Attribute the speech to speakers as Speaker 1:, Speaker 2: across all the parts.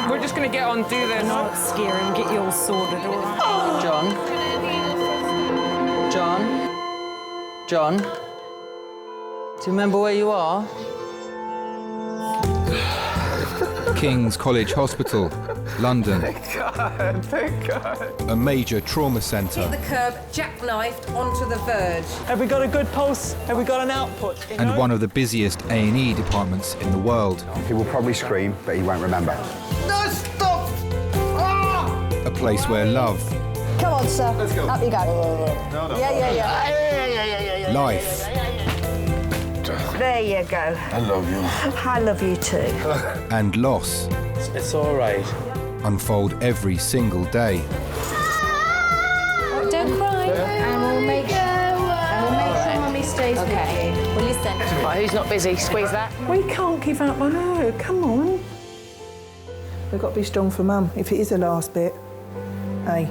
Speaker 1: We're just going to get on, do this.
Speaker 2: Not scare him, get you all sorted, all right?
Speaker 3: John? Do you remember where you are?
Speaker 4: King's College Hospital, London.
Speaker 1: Thank God.
Speaker 4: A major trauma centre.
Speaker 2: Hit the curb, jackknifed onto the verge.
Speaker 5: Have we got a good pulse? Have we got an output?
Speaker 4: And one of the busiest A&E departments in the world.
Speaker 6: He will probably scream, but he won't remember.
Speaker 7: No, stop! Ah!
Speaker 4: A place where love,
Speaker 7: Come on, sir. Let's go. Up you go.
Speaker 6: No.
Speaker 7: Yeah.
Speaker 4: life,
Speaker 7: There you go.
Speaker 6: I love you.
Speaker 7: I love you too.
Speaker 4: and loss
Speaker 8: It's all right.
Speaker 4: unfold every single day.
Speaker 2: Don't cry.
Speaker 9: And we'll make sure Mummy stays with you.
Speaker 2: Well, listen.
Speaker 1: Right, who's not busy? Squeeze that.
Speaker 5: We can't give up on her, come on. We've got to be strong for Mum, if it is the last bit. Hey.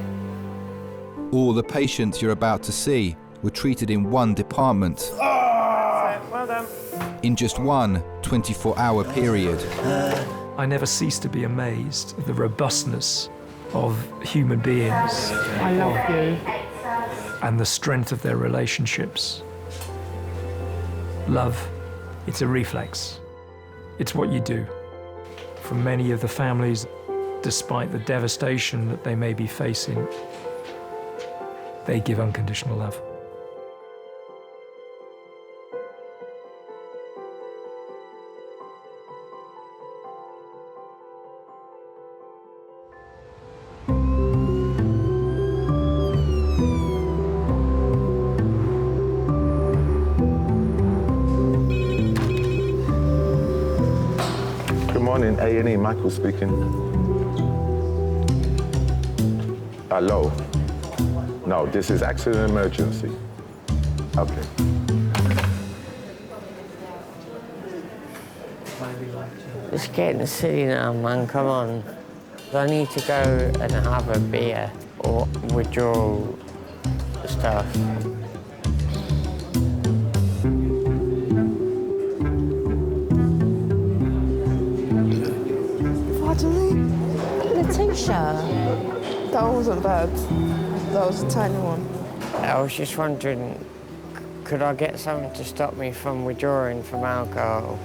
Speaker 4: All the patients you're about to see were treated in one department.
Speaker 5: Well done.
Speaker 4: In just one 24-hour period.
Speaker 8: I never cease to be amazed at the robustness of human beings.
Speaker 1: I love you.
Speaker 8: And the strength of their relationships. Love, it's a reflex. It's what you do. For many of the families, despite the devastation that they may be facing, they give unconditional love.
Speaker 10: Good morning, A&E, Michael speaking. Hello? No, this is accident emergency. Okay.
Speaker 11: It's getting silly now, man, come on. I need to go and have a beer or withdraw stuff.
Speaker 9: The t-shirt.
Speaker 5: That wasn't bad. That was a tiny one.
Speaker 11: I was just wondering, could I get something to stop me from withdrawing from alcohol?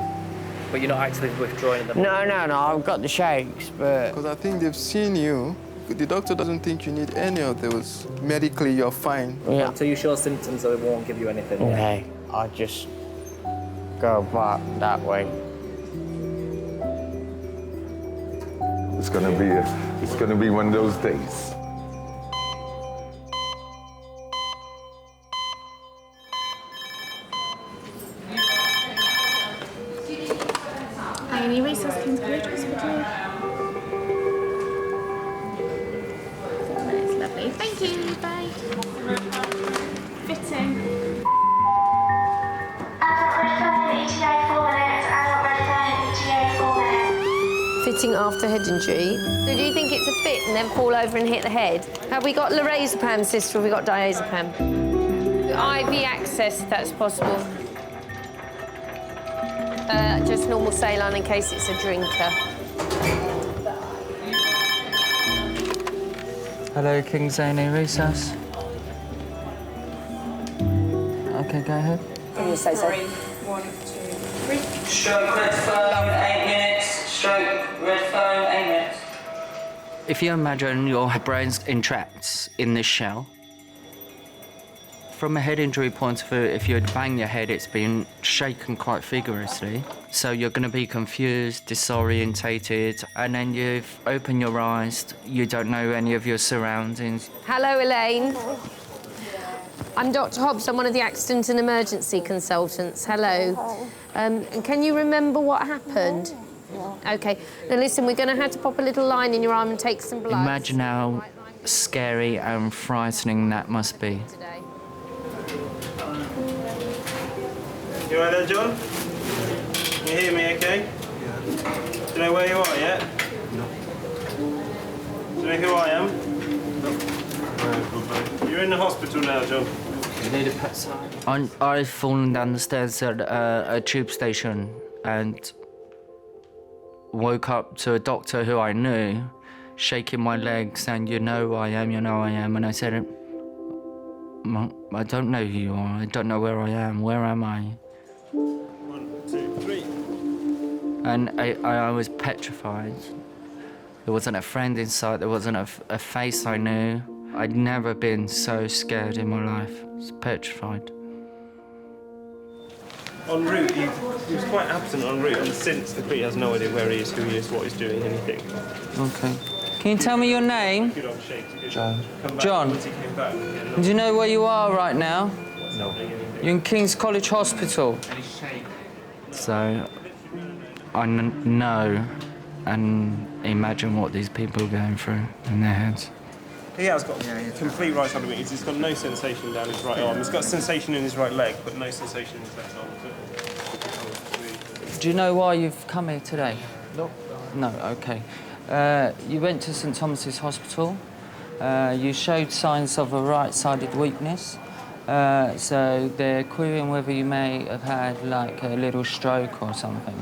Speaker 8: But you're not actually withdrawing them?
Speaker 11: No, I've got the shakes, but...
Speaker 12: Because I think they've seen you. The doctor doesn't think you need any of those. Medically, you're fine.
Speaker 11: Yeah.
Speaker 8: Until you show symptoms, they won't give you anything.
Speaker 11: Okay, I'll just go back that way.
Speaker 10: It's gonna be one of those days.
Speaker 9: Any resource King's College Hospital. That's lovely. Thank you. Bye. Fitting.
Speaker 2: Fitting after head injury. So do you think it's a fit and then fall over and hit the head? Have we got lorazepam, sister, or have we got diazepam? IV access, if that's possible. Just normal saline in case it's a drinker.
Speaker 3: Hello, King's A&E Resource. Okay, go ahead.
Speaker 2: Can you say so?
Speaker 9: 1, 2, 3.
Speaker 3: Stroke red phone, 8 minutes. Stroke red phone, 8 minutes. If you imagine your brain's entrapped in this shell, from a head injury point of view, if you bang your head, it's been shaken quite vigorously. So you're going to be confused, disorientated, and then you've opened your eyes, you don't know any of your surroundings.
Speaker 2: Hello, Elaine. I'm Dr. Hobbs. I'm one of the accident and emergency consultants. Hello. And can you remember what happened? OK. Now, listen, we're going to have to pop a little line in your arm and take some blood.
Speaker 3: Imagine how scary and frightening that must be.
Speaker 13: You all right there, John? Can you hear me okay? Yeah. Do you know where you are yet? No. Do you know who I am? No. You're in the hospital now, John.
Speaker 3: You need a pet sign? I've fallen down the stairs at a tube station and woke up to a doctor who I knew, shaking my leg, saying, you know who I am, you know who I am. And I said, I don't know who you are. I don't know where I am. Where am I?
Speaker 13: 1, 2, 3.
Speaker 3: And I was petrified. There wasn't a friend in sight. There wasn't a face I knew. I'd never been so scared in my life. I was petrified.
Speaker 13: En route, he was quite absent en route, and since the he has no idea where he is, who he is, what he's doing, anything.
Speaker 3: Okay. Can you tell me your name?
Speaker 13: Good old shakes.
Speaker 3: John.
Speaker 13: Come back
Speaker 3: John.
Speaker 13: once he came back. Yeah,
Speaker 3: Do you know where you are right now?
Speaker 13: No.
Speaker 3: You're in King's College Hospital. So I know and imagine what these people are going through in their heads.
Speaker 13: He has got complete right side of weakness. He's got no sensation down his right arm. He's got sensation in his right leg, but no sensation in his left arm.
Speaker 3: Do you know why you've come here today?
Speaker 13: No.
Speaker 3: No, okay. You went to St Thomas's Hospital. You showed signs of a right-sided weakness. So they're querying whether you may have had like a little stroke or something,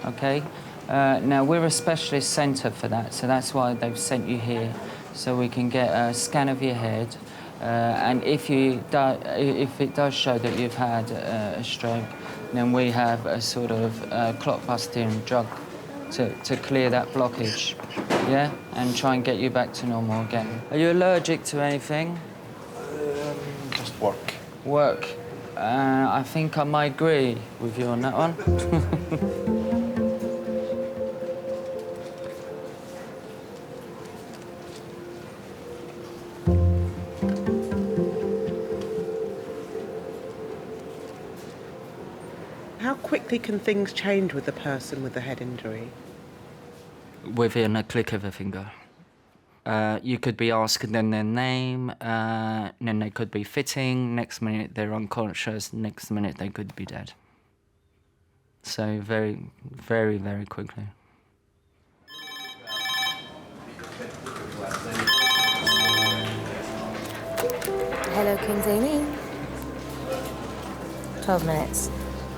Speaker 3: okay? Now, we're a specialist centre for that, so that's why they've sent you here, so we can get a scan of your head, and if it does show that you've had a stroke, then we have a sort of clot-busting drug to clear that blockage, yeah? And try and get you back to normal again. Are you allergic to anything?
Speaker 13: Just work.
Speaker 3: Work. I think I might agree with you on that one.
Speaker 14: How quickly can things change with the person with the head injury?
Speaker 3: Within a click of a finger. You could be asking them their name, and then they could be fitting, next minute they're unconscious, next minute they could be dead. So very, very, very quickly.
Speaker 15: Hello, King's Amy. 12 minutes.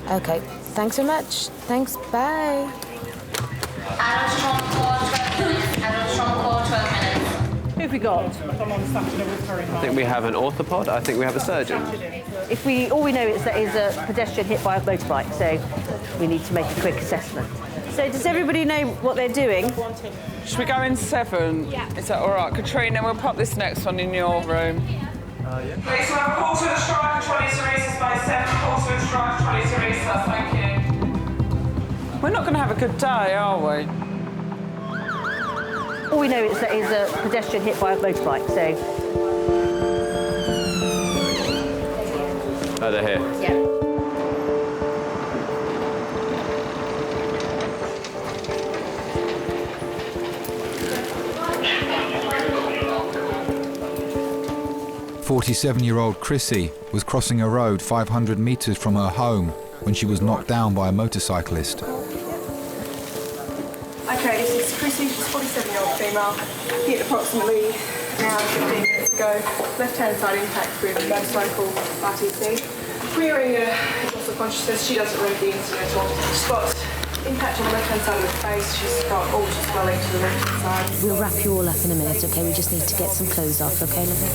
Speaker 15: Okay, thanks so much. Thanks, bye.
Speaker 7: Who have we got?
Speaker 16: I think we have an orthopod. I think we have a surgeon.
Speaker 7: All we know is that he's a pedestrian hit by a motorbike, so we need to make a quick assessment. So does everybody know what they're doing?
Speaker 1: Should we go in 7? Yeah. Is that all right? Katrina, we'll pop this next one in your room.
Speaker 17: Okay, so I have a call to the strike, 20 Ceresis by 7, call to the strike, 20 Ceresis, thank you.
Speaker 1: We're not going to have a good day, are we?
Speaker 7: All we know is that he's a pedestrian hit by a motorbike, so...
Speaker 16: Oh, they're here?
Speaker 7: Yeah.
Speaker 4: "47-year-old Chrissy was crossing a road 500 metres from her home when she was knocked down by a motorcyclist.
Speaker 18: Okay, this is Chrissy, she's a 47-year-old female, hit approximately an hour and 15 minutes ago, left-hand side impact with motorcycle RTC. Querying her loss of consciousness, she doesn't remember the incidental. She's got impact on the left-hand side of the face, she's got all just swelling to the left-hand side.
Speaker 15: We'll wrap you all up in a minute, okay? We just need to get some clothes off, okay, lovely?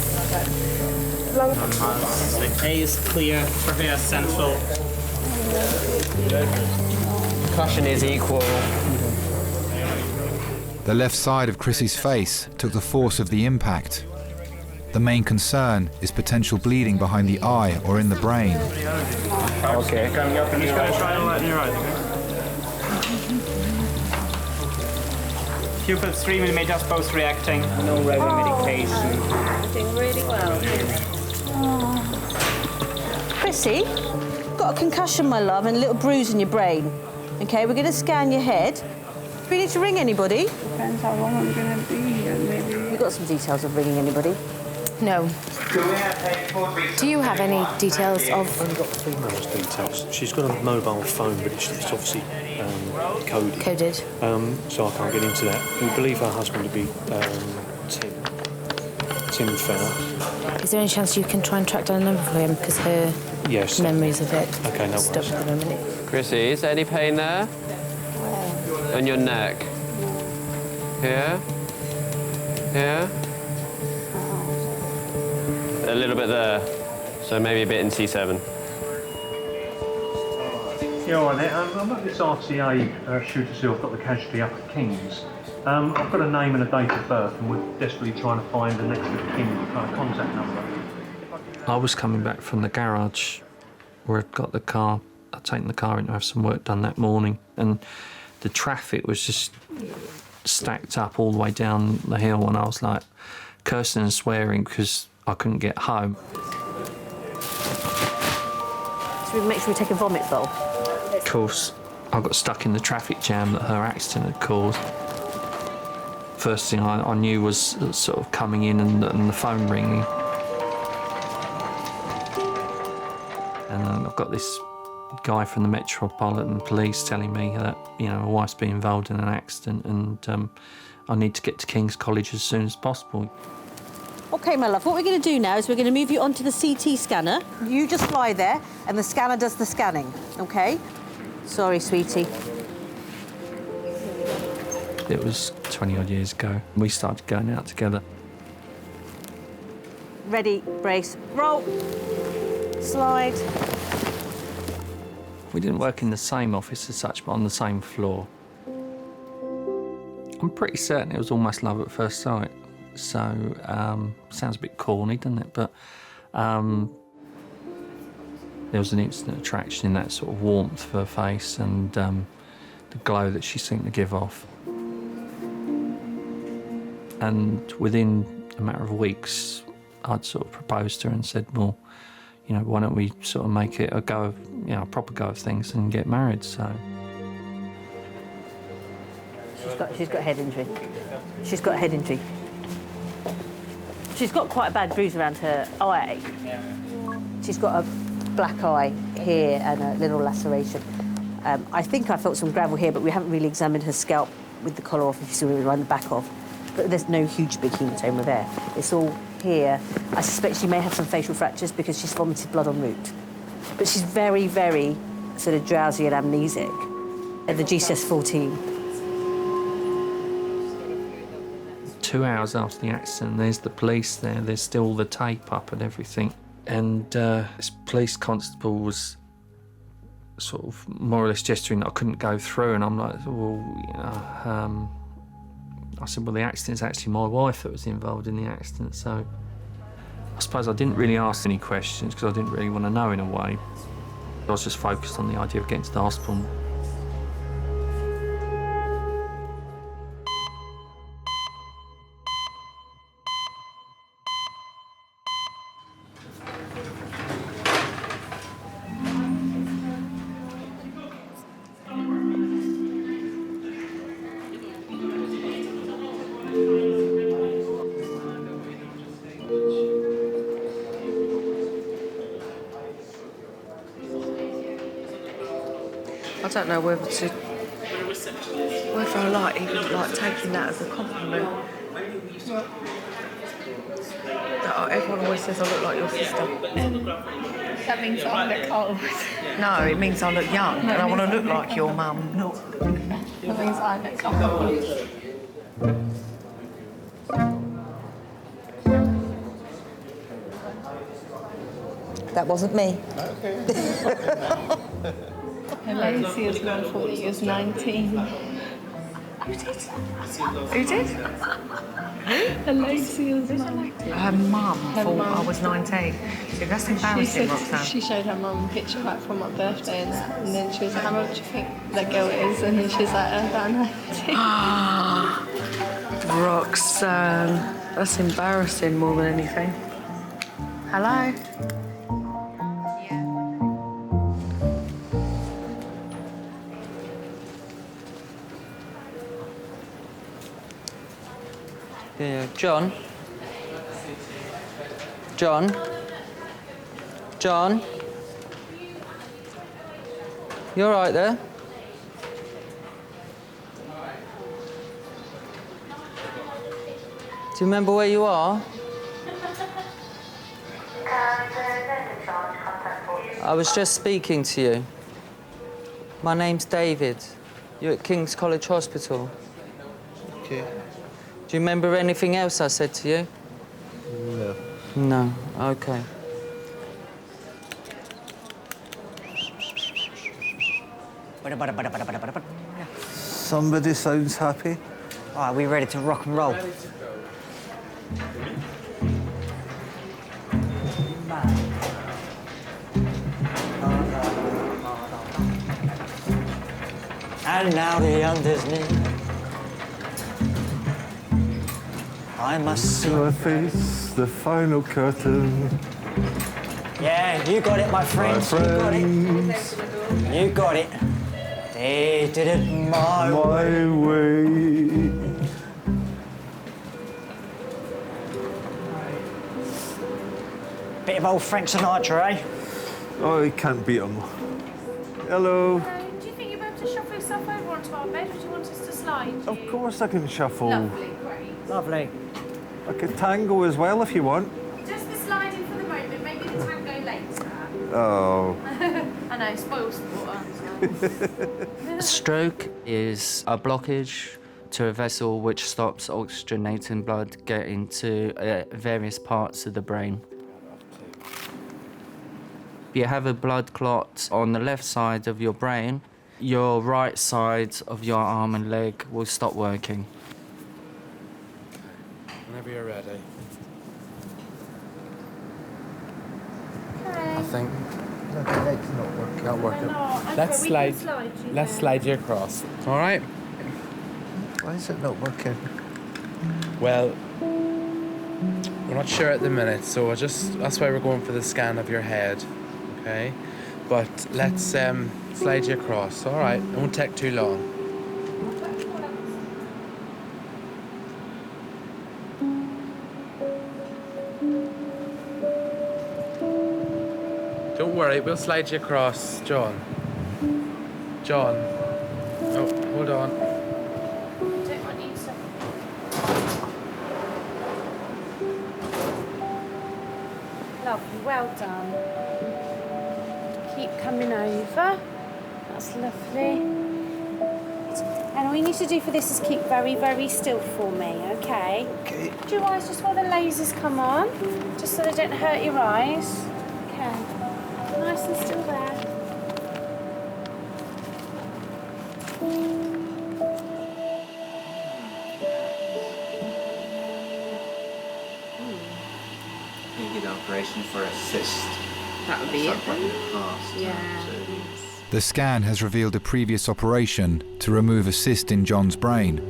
Speaker 19: The A is clear for her central.
Speaker 16: Concussion is equal.
Speaker 4: The left side of Chrissy's face took the force of the impact. The main concern is potential bleeding behind the eye or in the brain.
Speaker 16: Okay.
Speaker 13: Coming up, and he's going to try and lighten your eyes, okay?
Speaker 19: Pupils 3mm both reacting, no regular medication.
Speaker 7: Doing really well. Chrissy, got a concussion, my love, and a little bruise in your brain. Okay, we're going to scan your head. Do we need to ring anybody?
Speaker 18: Depends how long I'm going to be here, maybe.
Speaker 7: You got some details of ringing anybody?
Speaker 15: No. Do you have any details of...
Speaker 20: I've only got the female's details. She's got a mobile phone, but it's obviously coded.
Speaker 15: Coded.
Speaker 20: So I can't get into that. We believe her husband to be Tim Fenner.
Speaker 15: Is there any chance you can try and track down a number for him? Because her memory's a bit
Speaker 20: okay, no
Speaker 15: stuck at the moment.
Speaker 16: Chrissy, is there any pain there? And your neck. Here. Here. A little bit there. So maybe a bit in C7.
Speaker 20: Yeah, all right, I'm at this RTA shooter seal. I've got the casualty up at King's. I've got a name and a date of birth, and we're desperately trying to find the next of kin contact number.
Speaker 8: I was coming back from the garage where I'd got the car. I'd taken the car in to have some work done that morning, and the traffic was just stacked up all the way down the hill, and I was like cursing and swearing because I couldn't get home.
Speaker 7: So we make sure we take a vomit bowl.
Speaker 8: Of course, I got stuck in the traffic jam that her accident had caused. First thing I knew was sort of coming in and the phone ringing. And then I've got this guy from the Metropolitan Police telling me that, you know, my wife's been involved in an accident and I need to get to King's College as soon as possible.
Speaker 7: OK, my love, what we're going to do now is we're going to move you onto the CT scanner. You just fly there, and the scanner does the scanning, OK? Sorry, sweetie.
Speaker 8: It was 20-odd years ago. We started going out together.
Speaker 7: Ready, brace, roll. Slide.
Speaker 8: We didn't work in the same office as such, but on the same floor. I'm pretty certain it was almost love at first sight. So, sounds a bit corny, doesn't it? But there was an instant attraction in that sort of warmth of her face and the glow that she seemed to give off. And within a matter of weeks, I'd sort of proposed to her and said, well, you know, why don't we sort of make it a go of, you know, a proper go of things and get married, so.
Speaker 7: She's got a head injury. She's got a head injury. She's got quite a bad bruise around her eye. She's got a black eye here and a little laceration. I think I felt some gravel here, but we haven't really examined her scalp with the collar off, if you see what around the back of. But there's no huge big hematoma there. It's all here. I suspect she may have some facial fractures because she's vomited blood en route. But she's very, very sort of drowsy and amnesic. At the GCS-14.
Speaker 8: 2 hours after the accident, there's the police there. There's still the tape up and everything. And this police constable was sort of more or less gesturing that I couldn't go through. And I'm like, well, you know, I said, well, the accident's actually my wife that was involved in the accident. So I suppose I didn't really ask any questions because I didn't really want to know in a way. I was just focused on the idea of getting to the hospital.
Speaker 21: I don't know whether I like even like taking that as a compliment. That everyone always says I look like your sister.
Speaker 9: That means I look old.
Speaker 21: No, it means I look young, and I want to look like your mum.
Speaker 9: That means I look old.
Speaker 5: That wasn't me.
Speaker 9: Lacey as well thought he was 19.
Speaker 21: Who did?
Speaker 9: Lacey was 19.
Speaker 21: Her mum thought I was 19. So that's embarrassing, Roxanne.
Speaker 9: She showed her mum a picture back from my birthday and that, and then she was like, how old do you think that girl is? And then she was like, about 19.
Speaker 21: Roxanne, that's embarrassing more than anything. Hello?
Speaker 3: Yeah, John? John? John? You all right there? Do you remember where you are? I was just speaking to you. My name's David. You're at King's College Hospital.
Speaker 12: Okay.
Speaker 3: Do you remember anything else I said to you?
Speaker 12: No.
Speaker 3: No, OK.
Speaker 6: Somebody sounds happy.
Speaker 22: Are we ready to rock and roll? And now the end is near. I must see
Speaker 6: your face, the final curtain.
Speaker 22: Yeah, you got it, my friends. You got it. You got it. They did it my
Speaker 6: way.
Speaker 22: Bit of old Frank Sinatra, eh?
Speaker 6: Oh, you can't beat him. Hello.
Speaker 23: Do you think you'll be able to shuffle yourself over onto our bed, or do you want us to slide you?
Speaker 6: Of course I can shuffle.
Speaker 23: Lovely, great.
Speaker 22: Lovely.
Speaker 6: I could tango as well if you want.
Speaker 23: Just the sliding for the moment, maybe the tango later.
Speaker 6: Oh.
Speaker 23: I know, spoil sport.
Speaker 3: A stroke is a blockage to a vessel which stops oxygenating blood getting to various parts of the brain. If you have a blood clot on the left side of your brain, your right side of your arm and leg will stop working.
Speaker 24: Whenever you're ready.
Speaker 23: Okay.
Speaker 24: I think.
Speaker 6: The leg's not working.
Speaker 24: Not working.
Speaker 23: No, okay,
Speaker 24: Let's
Speaker 23: we
Speaker 24: slide.
Speaker 23: can slide you
Speaker 24: Let's
Speaker 23: then.
Speaker 24: slide you across. All right.
Speaker 6: Why is it not working?
Speaker 24: Well, we're not sure at the minute, so that's why we're going for the scan of your head, okay? But let's slide you across. All right. It won't take too long. Don't worry, we'll slide you across, John. John. Oh, hold on.
Speaker 23: Don't want you to. Lovely, well done. Keep coming over. That's lovely. And all you need to do for this is keep very, very still for me, okay?
Speaker 6: Okay.
Speaker 23: Do your eyes just while the lasers come on, just so they don't hurt your eyes. Okay. Nice and still there.
Speaker 25: Maybe the operation for a cyst.
Speaker 23: That would be it.
Speaker 25: Yeah.
Speaker 4: The scan has revealed a previous operation to remove a cyst in John's brain.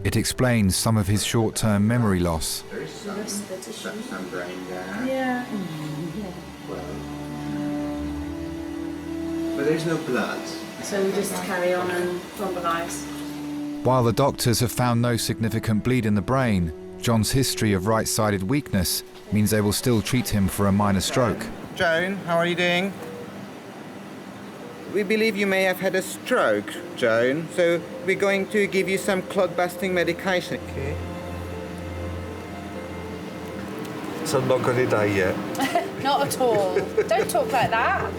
Speaker 4: It explains some of his short-term memory loss.
Speaker 25: There is some brain there.
Speaker 23: Yeah.
Speaker 25: But there's no blood.
Speaker 23: So we just carry on and thrombolise.
Speaker 4: While the doctors have found no significant bleed in the brain, John's history of right-sided weakness means they will still treat him for a minor stroke.
Speaker 26: Joan, how are you doing? We believe you may have had a stroke, Joan, so we're going to give you some clot-busting medication.
Speaker 6: Okay. So I'm not going to die yet.
Speaker 23: Not at all. Don't talk like that.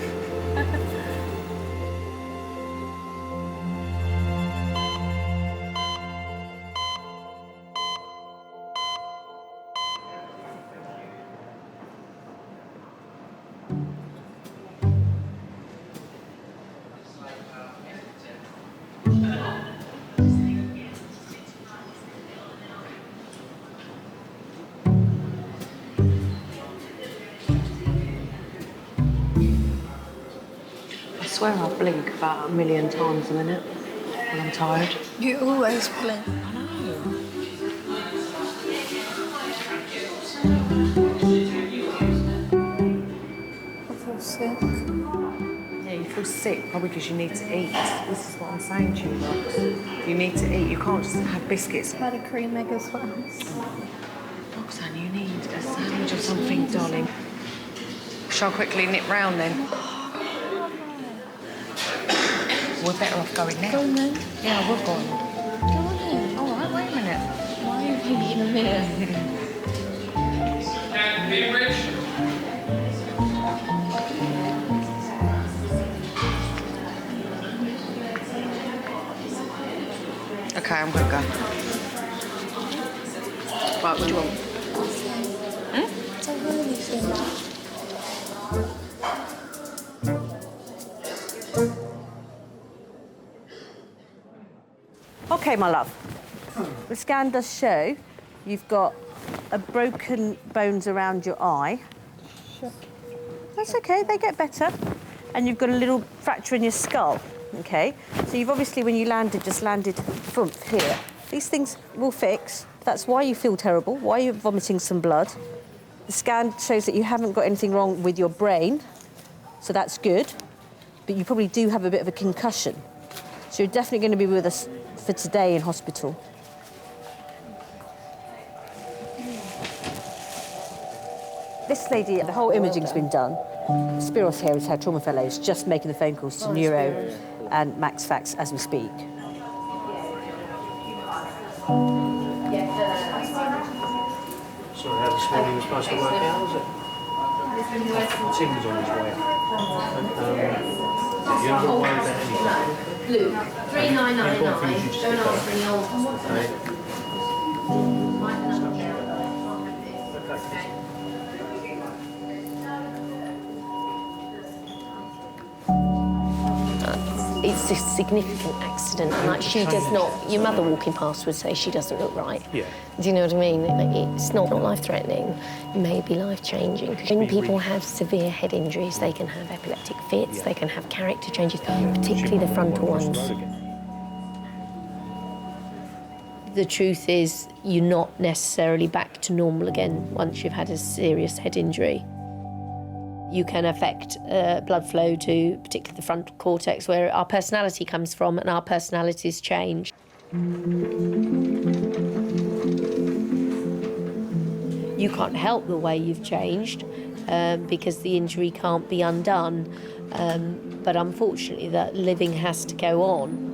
Speaker 21: I swear I blink about 1,000,000 times a minute when I'm tired.
Speaker 23: You always blink.
Speaker 21: I know.
Speaker 23: I feel sick.
Speaker 21: Yeah, you feel sick probably because you need to eat. This is what I'm saying to you, Rox. You need to eat. You can't just have biscuits.
Speaker 23: Had a cream egg as well.
Speaker 21: Roxanne, you need a sandwich or something, darling. Shall I quickly nip round then? We're better off going now.
Speaker 23: Go on then.
Speaker 21: Yeah, we're going.
Speaker 23: Go on then.
Speaker 21: All right, wait a minute.
Speaker 23: Why are you thinking of me?
Speaker 17: Be rich.
Speaker 21: OK, I'm going to go. Right, what do you want?
Speaker 7: OK, my love. The scan does show you've got a broken bones around your eye. Sure. That's OK, they get better. And you've got a little fracture in your skull, OK? So you've obviously, when you landed, just landed front here. These things will fix. That's why you feel terrible, why you're vomiting some blood. The scan shows that you haven't got anything wrong with your brain, so that's good. But you probably do have a bit of a concussion. So you're definitely going to be with us for today in hospital. This lady, the whole imaging's been done. Spiros here is her trauma fellows, just making the phone calls to Neuro and Max Fax as we speak.
Speaker 20: Sorry, how this morning was supposed to work out, was it? Tim was on his way. You're not worried about anything?
Speaker 1: Luke, 3999, don't answer any old ones.
Speaker 2: It's a significant accident, and like she does not. Your mother walking past would say she doesn't look right.
Speaker 20: Yeah.
Speaker 2: Do you know what I mean? It's not life-threatening, it may be life-changing. When people have severe head injuries, they can have epileptic fits, they can have character changes, particularly the frontal ones. The truth is, you're not necessarily back to normal again once you've had a serious head injury. You can affect blood flow to particularly the frontal cortex, where our personality comes from, and our personalities change. You can't help the way you've changed because the injury can't be undone. But unfortunately, that living has to go on.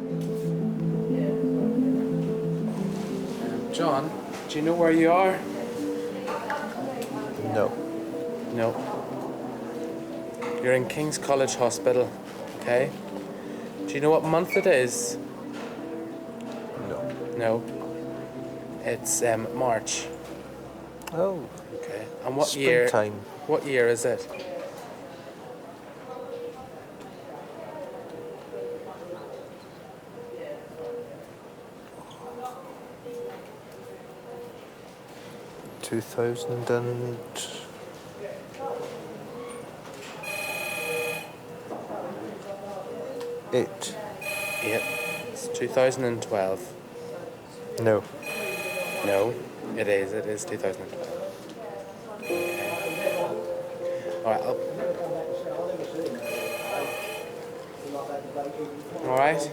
Speaker 24: John, do you know where you are?
Speaker 6: No.
Speaker 24: No. You're in King's College Hospital, okay? Do you know what month it is?
Speaker 6: No.
Speaker 24: No. It's March.
Speaker 6: Oh.
Speaker 24: Okay. And what year?
Speaker 6: Springtime.
Speaker 24: What year is it? It's 2012.
Speaker 6: No.
Speaker 24: No, it is 2012. Okay. All right, all right.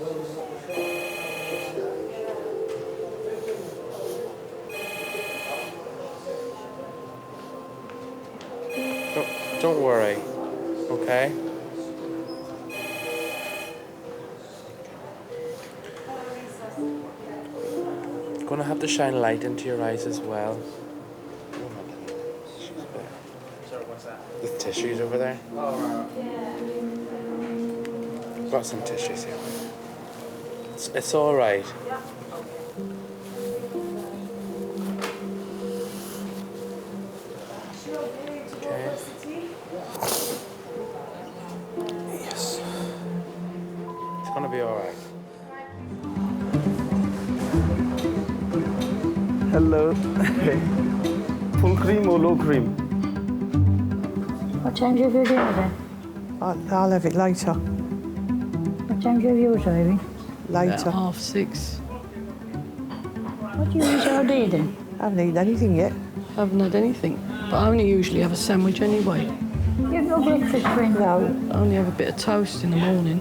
Speaker 24: Don't worry, okay? Gonna have to shine light into your eyes as well.
Speaker 1: Sorry, what's that?
Speaker 24: The tissues over there.
Speaker 1: Oh, right.
Speaker 24: Got some tissues here. It's all right. Okay. Yes. It's gonna be all right.
Speaker 6: Hello. Full cream or low cream?
Speaker 10: What time do you have your dinner then?
Speaker 5: I'll have it later.
Speaker 10: What time do you have yours, Irene?
Speaker 5: Later.
Speaker 10: About 6:30. What do you use all day then?
Speaker 5: I haven't eaten anything yet.
Speaker 10: Haven't had anything, but I only usually have a sandwich anyway. You have no breakfast, friend?
Speaker 5: No.
Speaker 10: I only have a bit of toast in the morning.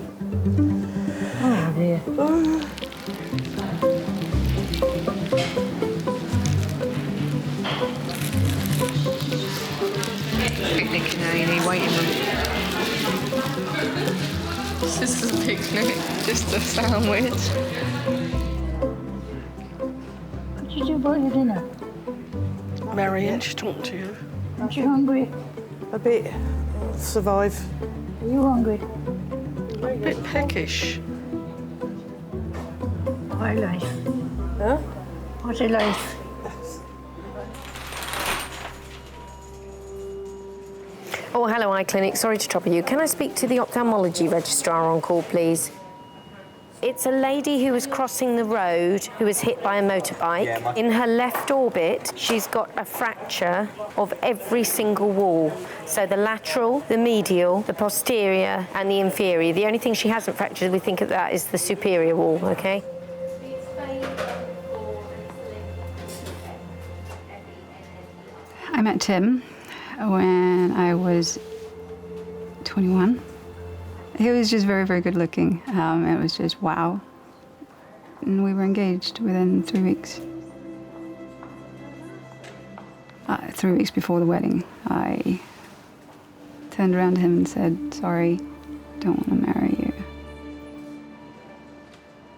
Speaker 10: Oh dear.
Speaker 21: Picnic in A&E waiting room.
Speaker 9: This is a picnic, just a sandwich.
Speaker 10: What did you do about your dinner?
Speaker 9: Marion, she's talking to you.
Speaker 10: Aren't you hungry?
Speaker 5: A bit. I'll survive.
Speaker 10: Are you hungry?
Speaker 9: A bit peckish.
Speaker 10: Why life?
Speaker 5: Huh?
Speaker 10: What's it like?
Speaker 2: Oh, hello, Eye Clinic. Sorry to trouble you. Can I speak to the ophthalmology registrar on call, please? It's a lady who was crossing the road who was hit by a motorbike. In her left orbit, she's got a fracture of every single wall. So the lateral, the medial, the posterior, and the inferior. The only thing she hasn't fractured, we think of that, is the superior wall, okay?
Speaker 11: I met Tim when I was 21. He was just very, very good looking. It was just wow. And we were engaged within 3 weeks. 3 weeks before the wedding, I turned around to him and said, sorry, don't want to marry you.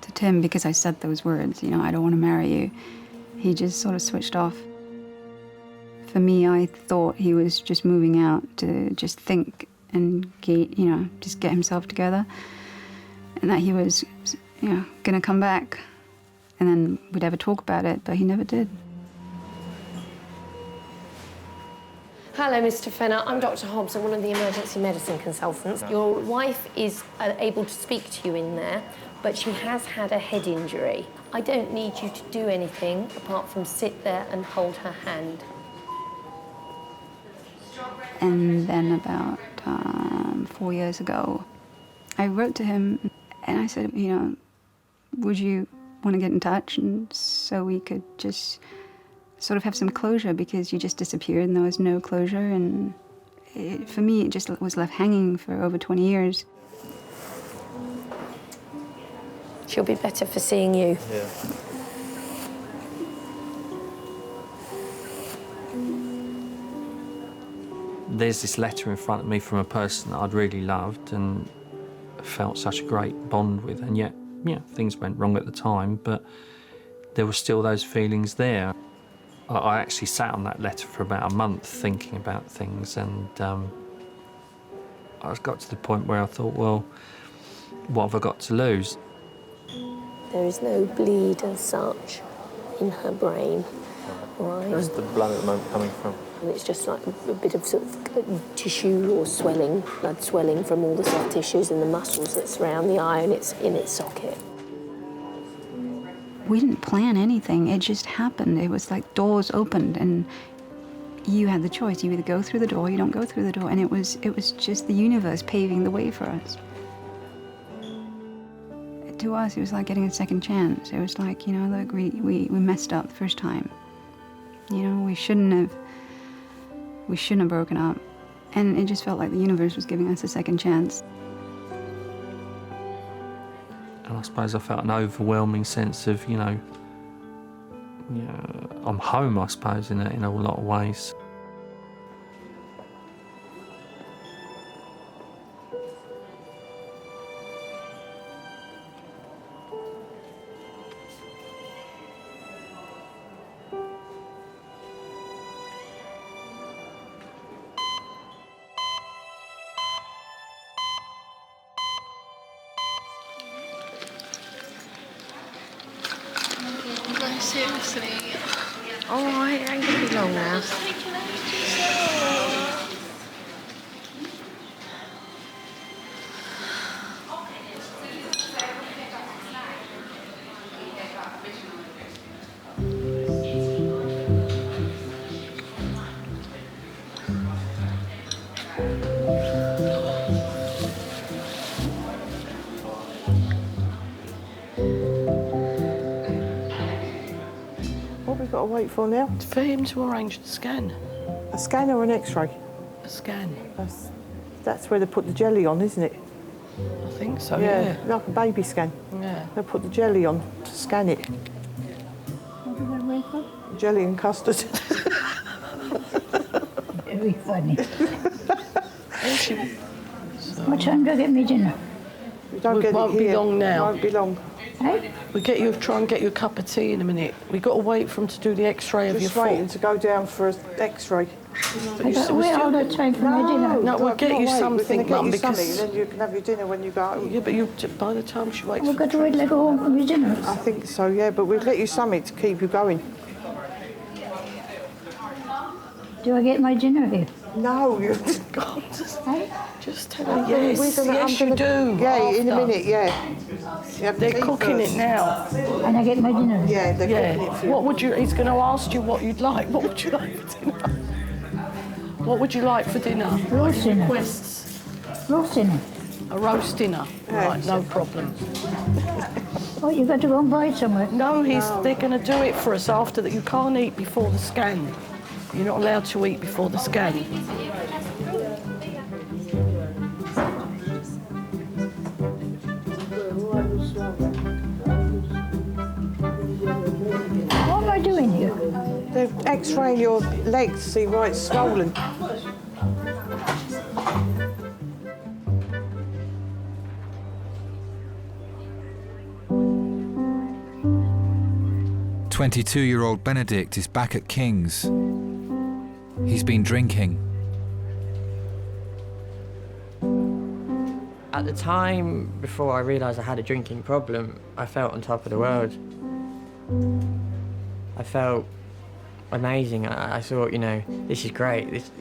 Speaker 11: To Tim, because I said those words, you know, I don't want to marry you, he just sort of switched off. For me, I thought he was just moving out to just think and get, you know, just get himself together, and that he was, you know, gonna come back, and then we'd ever talk about it, but he never did.
Speaker 2: Hello, Mr. Fenner. I'm Dr. Hobbs. I'm one of the emergency medicine consultants. Your wife is able to speak to you in there, but she has had a head injury. I don't need you to do anything apart from sit there and hold her hand.
Speaker 11: And then about 4 years ago, I wrote to him and I said, you know, would you want to get in touch and so we could just sort of have some closure, because you just disappeared and there was no closure, and for me it just was left hanging for over 20 years.
Speaker 2: She'll be better for seeing you.
Speaker 6: Yeah.
Speaker 3: There's this letter in front of me from a person that I'd really loved and felt such a great bond with, and yet, yeah, things went wrong at the time, but there were still those feelings there. I actually sat on that letter for about a month thinking about things, and I got to the point where I thought, well, what have I got to lose?
Speaker 2: There is no bleed as such in her brain, right?
Speaker 6: Where's the blood at the moment coming from?
Speaker 2: And it's just like a bit of sort of tissue or swelling, blood swelling from all the soft tissues and the muscles that surround the eye, and it's in its socket.
Speaker 11: We didn't plan anything, it just happened. It was like doors opened and you had the choice. You either go through the door or you don't go through the door, and it was just the universe paving the way for us. To us, it was like getting a second chance. It was like, you know, look, we messed up the first time. You know, we shouldn't have broken up. And it just felt like the universe was giving us a second chance.
Speaker 3: And I suppose I felt an overwhelming sense of, you know, I'm home, I suppose, in a lot of ways.
Speaker 9: No, seriously.
Speaker 2: All right, it ain't gonna be long now.
Speaker 5: What have we got to wait for now?
Speaker 10: For him to arrange the scan.
Speaker 5: A scan or an X-ray?
Speaker 10: A scan.
Speaker 5: That's where they put the jelly on, isn't it?
Speaker 10: I think so, yeah.
Speaker 5: Like a baby scan.
Speaker 10: Yeah.
Speaker 5: They put the jelly on to scan it.
Speaker 10: What did I wait for?
Speaker 5: Jelly and custard.
Speaker 10: Very funny. What time do I get me dinner?
Speaker 5: We don't get it
Speaker 10: won't
Speaker 5: here.
Speaker 10: be long now.
Speaker 5: Won't be long.
Speaker 10: Hey? Try and get you a cup of tea in a minute. We've got to wait for them to do the X-ray of your
Speaker 5: Just
Speaker 10: foot.
Speaker 5: waiting to go down for an X-ray.
Speaker 10: I don't wait all the time for my dinner. No, we'll get you something, Mum, because...
Speaker 5: Then you can have your dinner when you go home.
Speaker 10: Yeah, but by the time she waits...
Speaker 5: We've got to wait till I go home from your dinner. I think so, yeah, but we'll get you something to keep you going.
Speaker 13: Do I get my dinner here?
Speaker 5: No, you...
Speaker 10: God, just tell her yes, you do.
Speaker 5: Yeah, in a minute, yeah.
Speaker 10: They're cooking it now.
Speaker 13: And I get my dinner?
Speaker 5: Yeah, they're cooking it for you.
Speaker 10: What would you... He's going to ask you what you'd like. What would you like for dinner? What would you like for dinner?
Speaker 13: Roast dinner.
Speaker 10: Requests.
Speaker 13: Roast dinner.
Speaker 10: A roast dinner. Right, no problem.
Speaker 13: Oh, you got to go and buy it somewhere?
Speaker 10: No, they're going to do it for us after that. You can't eat before the scan. You're not allowed to eat before the scan.
Speaker 13: What am I doing here?
Speaker 5: They're X-raying your legs to see why it's swollen.
Speaker 4: "22-year-old Benedict is back at King's. He's been drinking.
Speaker 14: At the time, before I realised I had a drinking problem, I felt on top of the world. I felt amazing. I thought, you know, this is great. This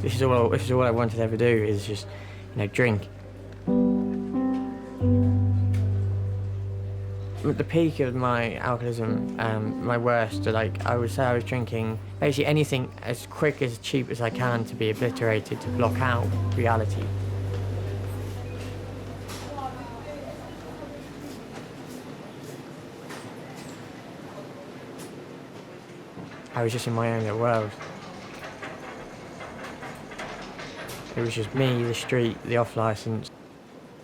Speaker 14: is all I wanted to ever do is just, you know, drink. At the peak of my alcoholism, my worst, like I would say I was drinking basically anything as quick, as cheap as I can to be obliterated, to block out reality. I was just in my own little world. It was just me, the street, the off-licence,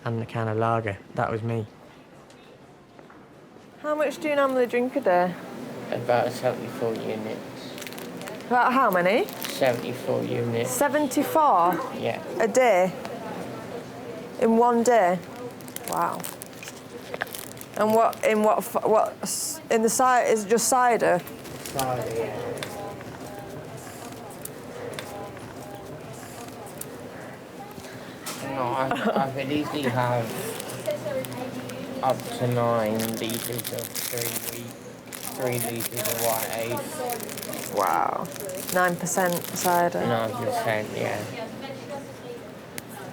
Speaker 14: and the can of lager. That was me.
Speaker 9: How much do you normally drink a day?
Speaker 14: About 74 units.
Speaker 9: About how many?
Speaker 14: 74 units.
Speaker 9: 74?
Speaker 14: Yeah.
Speaker 9: A day? In one day? Wow. And what in the cider, is it just cider?
Speaker 14: Cider, yeah. No, I could easily have up to 9 litres of 3 litres of white ale.
Speaker 9: Wow. 9% cider.
Speaker 14: 9%, yeah.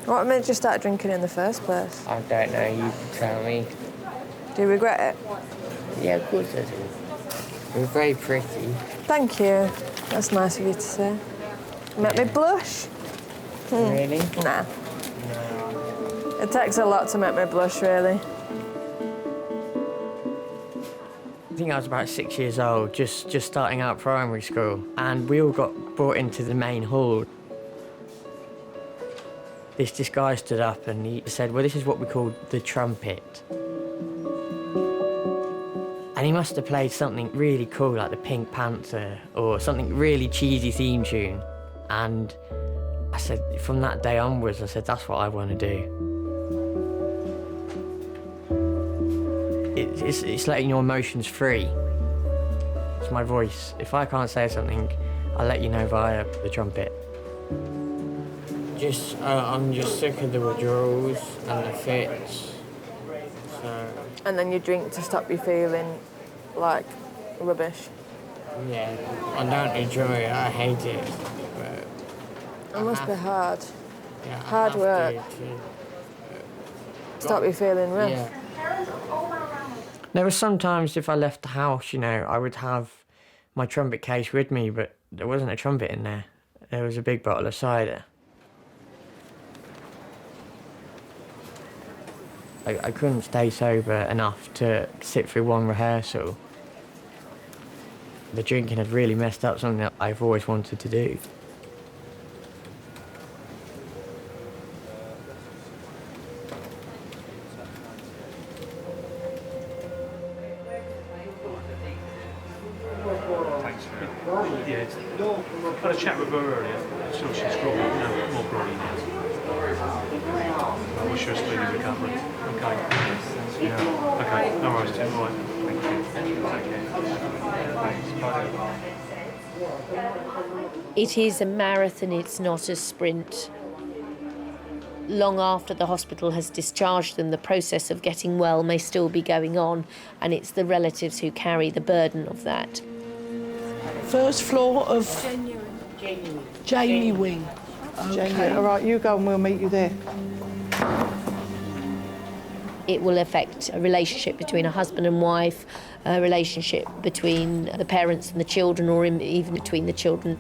Speaker 9: What made you start drinking in the first place?
Speaker 14: I don't know, you can tell me.
Speaker 9: Do you regret it?
Speaker 14: Yeah, of course I do. You're very pretty.
Speaker 9: Thank you. That's nice of you to say. Make me blush?
Speaker 14: Really?
Speaker 9: Nah. It takes a lot to make me blush, really.
Speaker 14: I think I was about 6 years old, just starting out primary school, and we all got brought into the main hall. This guy stood up and he said, well, this is what we call the trumpet. And he must have played something really cool, like the Pink Panther, or something really cheesy theme tune. And I said, from that day onwards, I said, that's what I want to do. It's letting your emotions free. It's my voice. If I can't say something, I'll let you know via the trumpet. I'm just sick of the withdrawals and the fits. So.
Speaker 9: And then you drink to stop you feeling like rubbish.
Speaker 14: Yeah, I don't enjoy it. I hate it.
Speaker 9: It must be hard.
Speaker 14: Yeah,
Speaker 9: Hard work. Stop you feeling rough.
Speaker 14: Yeah. There were some times if I left the house, you know, I would have my trumpet case with me, but there wasn't a trumpet in there. There was a big bottle of cider. I couldn't stay sober enough to sit through one rehearsal. The drinking had really messed up something that I've always wanted to do.
Speaker 20: Yeah, I had a chat with her earlier, so she's got more groggy now. I wish her a speedy recovery. Okay. Yeah, okay.
Speaker 21: right.
Speaker 20: No worries, Tim. All right. Thank you. Thanks. Bye.
Speaker 2: It is a marathon, it's not a sprint. Long after the hospital has discharged them, the process of getting well may still be going on, and it's the relatives who carry the burden of that.
Speaker 10: First floor of Jamie Wing.
Speaker 5: Jamie, all right, you go and we'll meet you there.
Speaker 2: It will affect a relationship between a husband and wife, a relationship between the parents and the children, or even between the children.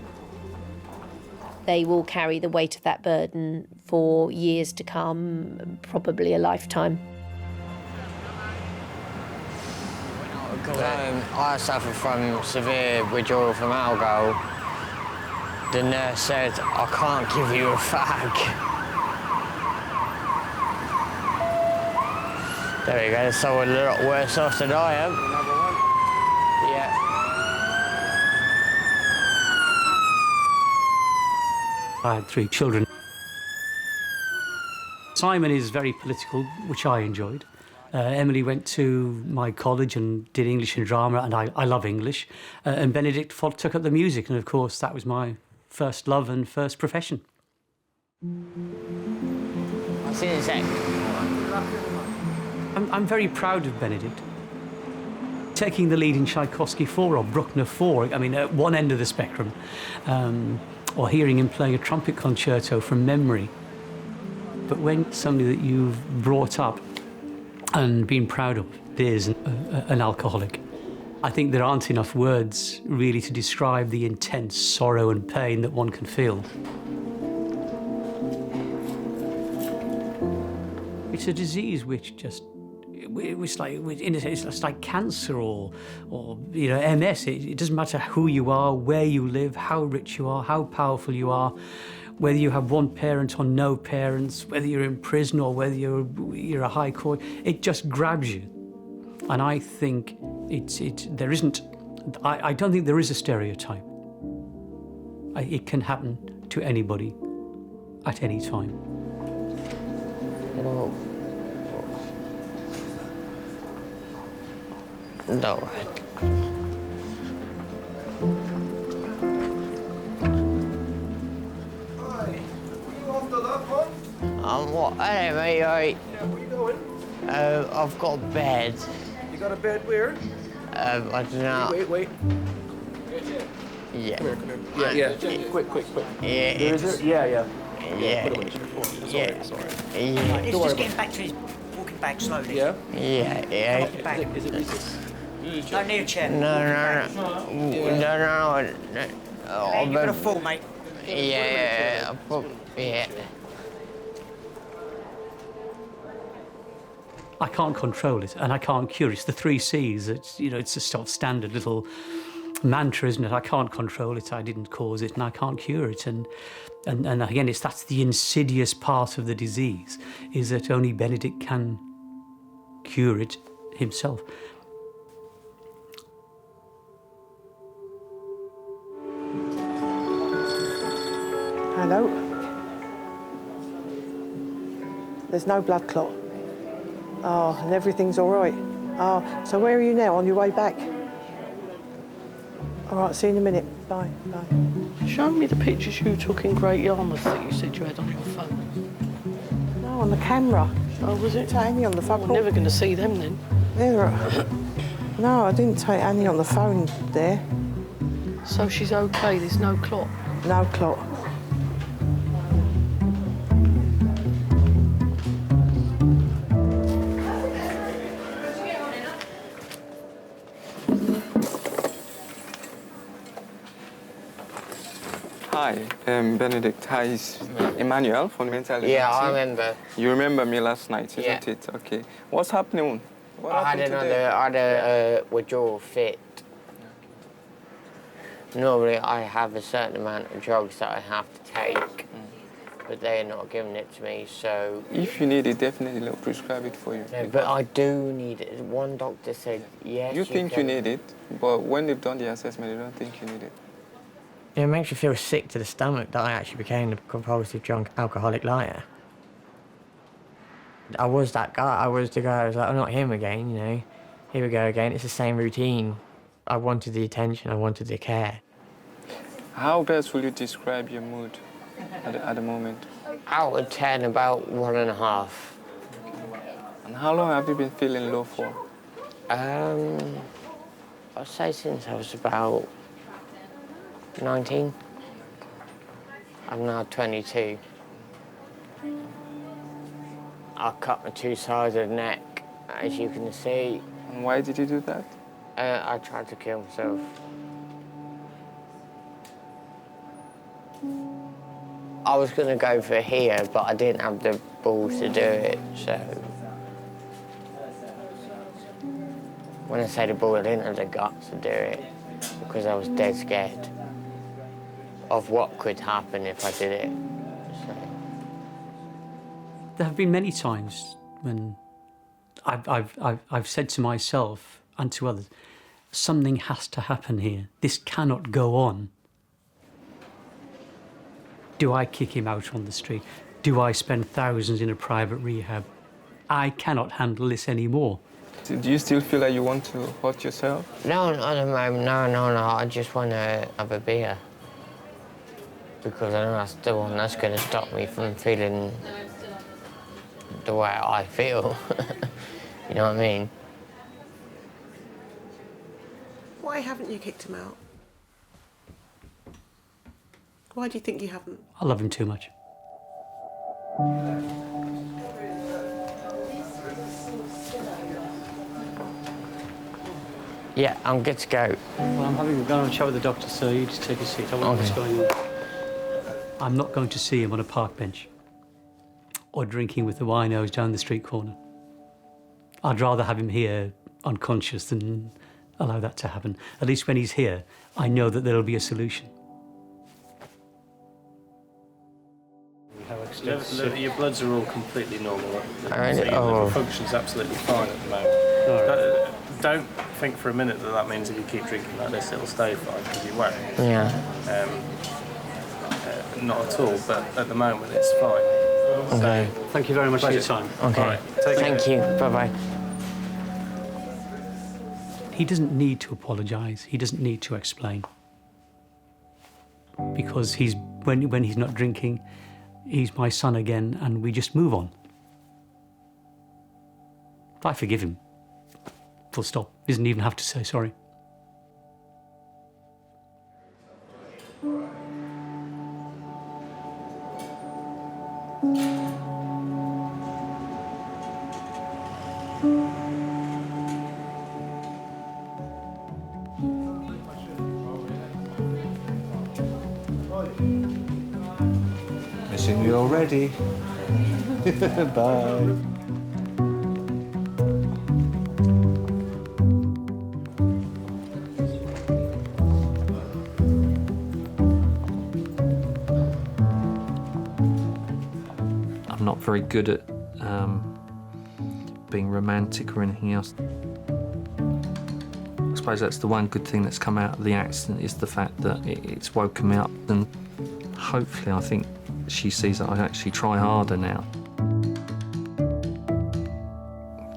Speaker 2: They will carry the weight of that burden for years to come, probably a lifetime.
Speaker 14: I suffer from severe withdrawal from alcohol. The nurse said, I can't give you a fag. There we go, so a lot worse off than I am. Another one? Yeah.
Speaker 8: I had 3 children. Simon is very political, which I enjoyed. Emily went to my college and did English and drama, and I love English. And Benedict took up the music, and of course that was my first love and first profession.
Speaker 14: I'll see you in a sec.
Speaker 8: I'm very proud of Benedict. Taking the lead in Tchaikovsky 4 or Bruckner 4, I mean, at one end of the spectrum, or hearing him playing a trumpet concerto from memory. But when somebody that you've brought up and been proud of is an alcoholic, I think there aren't enough words really to describe the intense sorrow and pain that one can feel. It's a disease which just, it's like, in a sense, it's like cancer or you know, MS. It doesn't matter who you are, where you live, how rich you are, how powerful you are, whether you have one parent or no parents, whether you're in prison or whether you're a high court. It just grabs you, and I think there isn't. I don't think there is a stereotype. It can happen to anybody at any time.
Speaker 14: No. What? Hey, mate, right.
Speaker 6: Yeah, where you going?
Speaker 14: I've got a bed.
Speaker 6: You got a bed where?
Speaker 14: I don't know.
Speaker 6: Wait.
Speaker 14: Yeah.
Speaker 6: Come here. Yeah. Quick.
Speaker 14: Yeah.
Speaker 6: Is it? Yeah.
Speaker 14: Yeah.
Speaker 6: Put it away.
Speaker 14: Yeah.
Speaker 6: Sorry.
Speaker 14: Yeah.
Speaker 22: Right, let's just get him back to his walking back slowly.
Speaker 6: Yeah?
Speaker 14: Yeah.
Speaker 22: Walking back.
Speaker 6: Is it easy?
Speaker 22: Don't need a chair.
Speaker 14: No.
Speaker 22: You're gonna fall, mate.
Speaker 14: Yeah.
Speaker 8: I can't control it, and I can't cure it. It's the 3 C's. It's, you know, it's a sort of standard little mantra, isn't it? I can't control it, I didn't cause it, and I can't cure it. And again, that's the insidious part of the disease, is that only Benedict can cure it himself.
Speaker 5: Hello? There's no blood clot. Oh, and everything's all right. Oh, so where are you now? On your way back? All right, see you in a minute. Bye.
Speaker 10: Show me the pictures you took in Great Yarmouth that you said you had on your phone.
Speaker 5: No, on the camera.
Speaker 10: Oh, was it?
Speaker 5: Take Annie on the phone.
Speaker 10: We're never going to see them then.
Speaker 5: No, I didn't take Annie on the phone there.
Speaker 10: So she's okay, there's no clot?
Speaker 5: No clot.
Speaker 25: Hi, Benedict. Hi, it's Emmanuel from Mental Health.
Speaker 14: Yeah, I remember.
Speaker 25: You remember me last night, isn't it? Okay. What's happening?
Speaker 14: I had a withdrawal fit. Normally, I have a certain amount of drugs that I have to take, but they're not giving it to me, so...
Speaker 25: If you need it, definitely they'll prescribe it for you.
Speaker 14: No, but I do need it. One doctor said, yes,
Speaker 25: you think you need it, but when they've done the assessment, they don't think you need it.
Speaker 14: It makes me feel sick to the stomach that I actually became a compulsive drunk alcoholic liar. I was that guy. I was the guy who was like, I'm not him again, you know. here we go again, it's the same routine. I wanted the attention, I wanted the care.
Speaker 25: How best will you describe your mood at the moment?
Speaker 14: Out of 10, about 1.5.
Speaker 25: And how long have you been feeling low for?
Speaker 14: I'd say since I was about 19. I'm now 22. I cut my 2 sides of the neck, as you can see.
Speaker 25: And why did you do that?
Speaker 14: I tried to kill myself. I was going to go for here, but I didn't have the balls to do it, so... When I say the ball, I didn't have the guts to do it, because I was dead scared of what could happen if I did it. So.
Speaker 8: There have been many times when I've said to myself and to others, something has to happen here. This cannot go on. Do I kick him out on the street? Do I spend thousands in a private rehab? I cannot handle this anymore.
Speaker 25: Do you still feel like you want to hurt yourself?
Speaker 14: No, not at the moment, no. I just want to have a beer. Because I know that's the one that's going to stop me from feeling the way I feel. You know what I mean?
Speaker 21: Why haven't you kicked him out? Why do you think you haven't?
Speaker 8: I love him too much.
Speaker 14: Yeah, I'm good to go.
Speaker 8: Well, I'm having a go and chat with the doctor, so you just take a seat. I wonder what's going on. I'm not going to see him on a park bench or drinking with the winos down the street corner. I'd rather have him here unconscious than allow that to happen. At least when he's here, I know that there'll be a solution.
Speaker 12: Your bloods are all completely normal.
Speaker 14: So
Speaker 12: your liver function's absolutely fine at the moment. Don't think for a minute that means if you keep drinking like this, it'll stay fine, because you won't.
Speaker 14: Yeah.
Speaker 12: Not at all, but at the moment it's fine.
Speaker 8: Okay. Thank you very much for your time.
Speaker 14: Okay.
Speaker 12: All right, take care.
Speaker 14: Thank you. Bye-bye.
Speaker 8: He doesn't need to apologise. He doesn't need to explain. Because when he's not drinking, he's my son again, and we just move on. I forgive him. Full stop. He doesn't even have to say sorry.
Speaker 6: Missing you already. Bye.
Speaker 15: I'm not very good at being romantic or anything else. I suppose that's the one good thing that's come out of the accident, is the fact that it's woken me up, and hopefully I think she sees that I actually try harder now.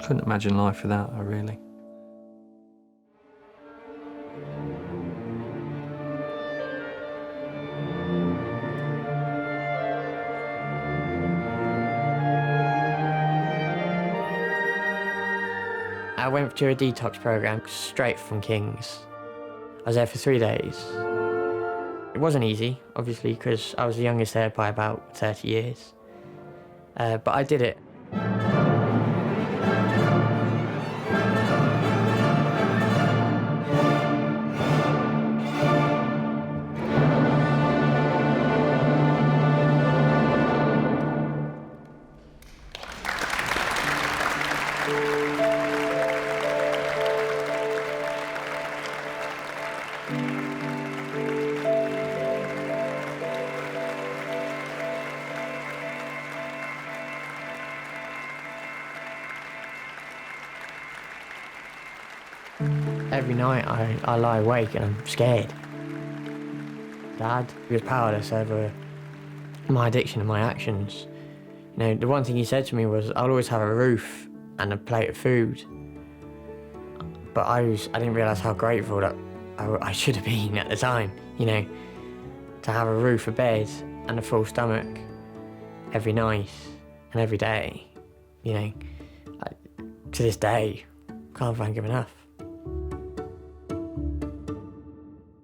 Speaker 15: Couldn't imagine life without her, really.
Speaker 14: I went through a detox program straight from King's. I was there for 3 days. It wasn't easy, obviously, because I was the youngest there by about 30 years. But I did it. Every night I lie awake and I'm scared. Dad, he was powerless over my addiction and my actions. You know, the one thing he said to me was, I'll always have a roof and a plate of food. But I didn't realise how grateful that I should have been at the time, you know, to have a roof, a bed and a full stomach every night and every day, you know. To this day, can't thank him enough.